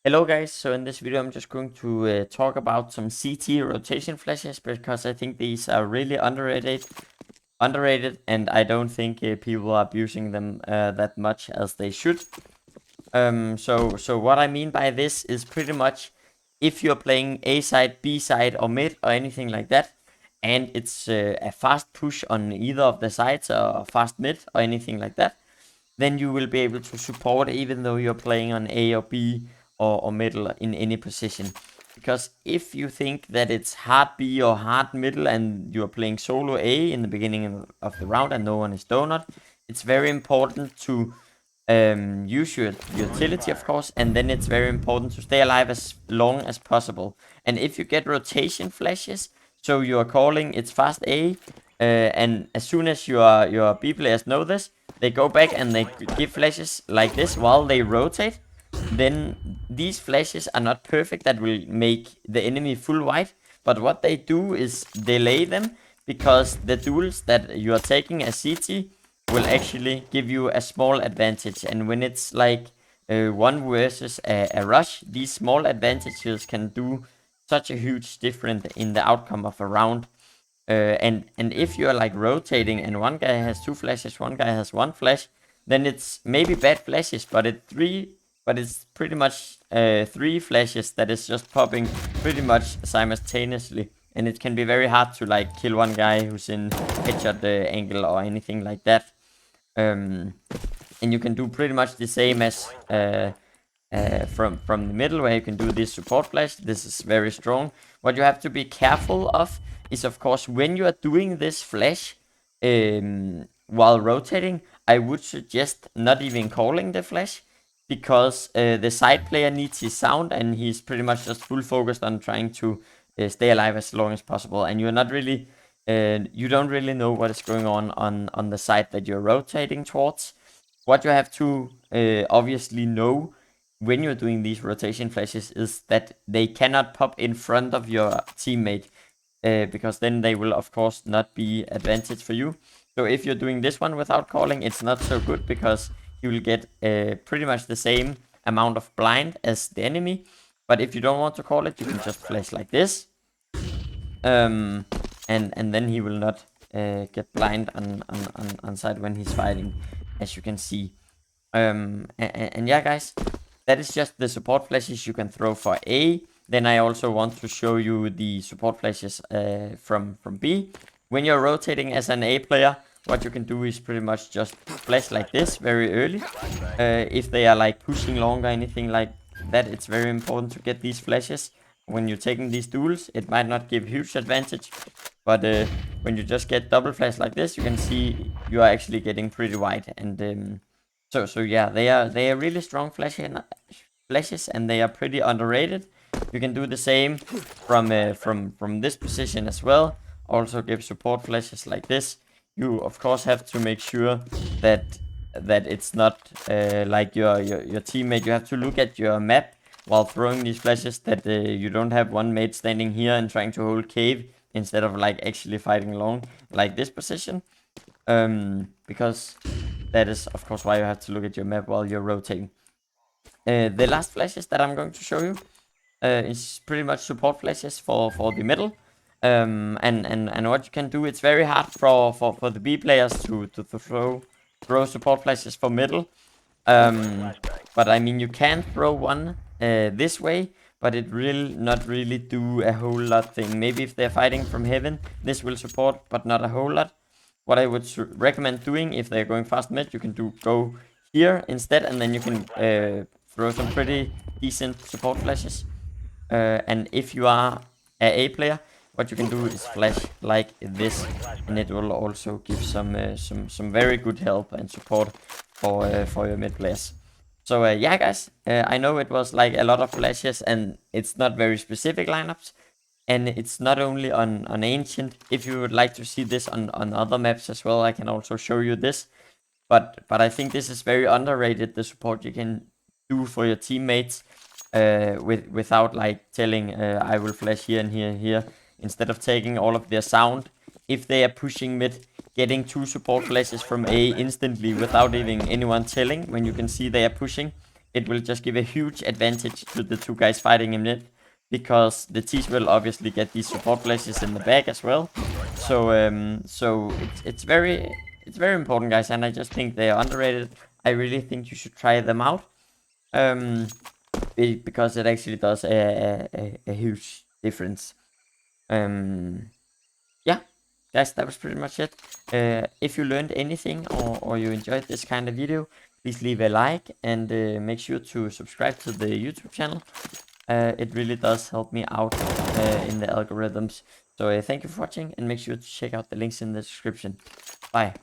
Hello guys, so in this video I'm just going to talk about some CT rotation flashes because I think these are really underrated and I don't think people are abusing them that much as they should. So what I mean by this is pretty much if you're playing A side, B side or mid or anything like that and it's a fast push on either of the sides or fast mid or anything like that, then you will be able to support even though you're playing on A or B or middle in any position. Because if you think that it's hard B or hard middle and you're playing solo A in the beginning of the round and no one is donut, it's very important to use your utility, of course, and then it's very important to stay alive as long as possible. And if you get rotation flashes, so you are calling it's fast A, and as soon as your B players know this, they go back and they give flashes like this while they rotate. Then these flashes are not perfect, that will make the enemy full white, but what they do is delay them, because the duels that you are taking as CT will actually give you a small advantage. And when it's like one versus a rush, these small advantages can do such a huge difference in the outcome of a round. And if you're like rotating and one guy has two flashes, one guy has one flash, then it's maybe bad flashes, but it's pretty much three flashes that is just popping pretty much simultaneously, and it can be very hard to like kill one guy who's in headshot angle or anything like that. And you can do pretty much the same as from the middle, where you can do this support flash. This is very strong. What you have to be careful of is, of course, when you are doing this flash while rotating, I would suggest not even calling the flash, because the side player needs his sound and he's pretty much just full focused on trying to stay alive as long as possible, and you're not really you don't really know what is going on the side that you're rotating towards. What you have to obviously know when you're doing these rotation flashes is that they cannot pop in front of your teammate, because then they will of course not be advantage for you. So if you're doing this one without calling, it's not so good, because you will get pretty much the same amount of blind as the enemy. But if you don't want to call it, you can just flash like this, and then he will not get blind on side when he's fighting, as you can see. And yeah, guys, that is just the support flashes you can throw for A. Then I also want to show you the support flashes from B. When you're rotating as an A player, what you can do is pretty much just flash like this very early. If they are like pushing long or anything like that, it's very important to get these flashes. When you're taking these duels, it might not give huge advantage, but when you just get double flash like this, you can see you are actually getting pretty wide. And so yeah, they are really strong flashes, and they are pretty underrated. You can do the same from this position as well. Also give support flashes like this. You of course have to make sure that it's not like your teammate. You have to look at your map while throwing these flashes, that you don't have one mate standing here and trying to hold cave instead of like actually fighting long like this position. Because that is of course why you have to look at your map while you're rotating. The last flashes that I'm going to show you is pretty much support flashes for the middle. And what you can do, it's very hard for the B players to throw support flashes for middle. But I mean, you can throw one this way, but it will not really do a whole lot thing. Maybe if they're fighting from heaven, this will support, but not a whole lot. What I would recommend doing, if they're going fast mid, you can go here instead, and then you can throw some pretty decent support flashes. And if you are a player, what you can do is flash like this, and it will also give some very good help and support for your mid players. So yeah, guys, I know it was like a lot of flashes, and it's not very specific lineups, and it's not only on ancient. If you would like to see this on other maps as well, I can also show you this. But I think this is very underrated, the support you can do for your teammates, without like telling I will flash here and here and here, instead of taking all of their sound. If they are pushing mid, getting two support flashes from A instantly without even anyone telling, when you can see they are pushing, it will just give a huge advantage to the two guys fighting in mid, because the T's will obviously get these support flashes in the back as well. So it's very important, guys, and I just think they are underrated. I really think you should try them out, because it actually does a huge difference. Yeah, guys, that was pretty much it. If you learned anything, or you enjoyed this kind of video, please leave a like, and make sure to subscribe to the YouTube channel. It really does help me out in the algorithms. So thank you for watching, and make sure to check out the links in the description. Bye.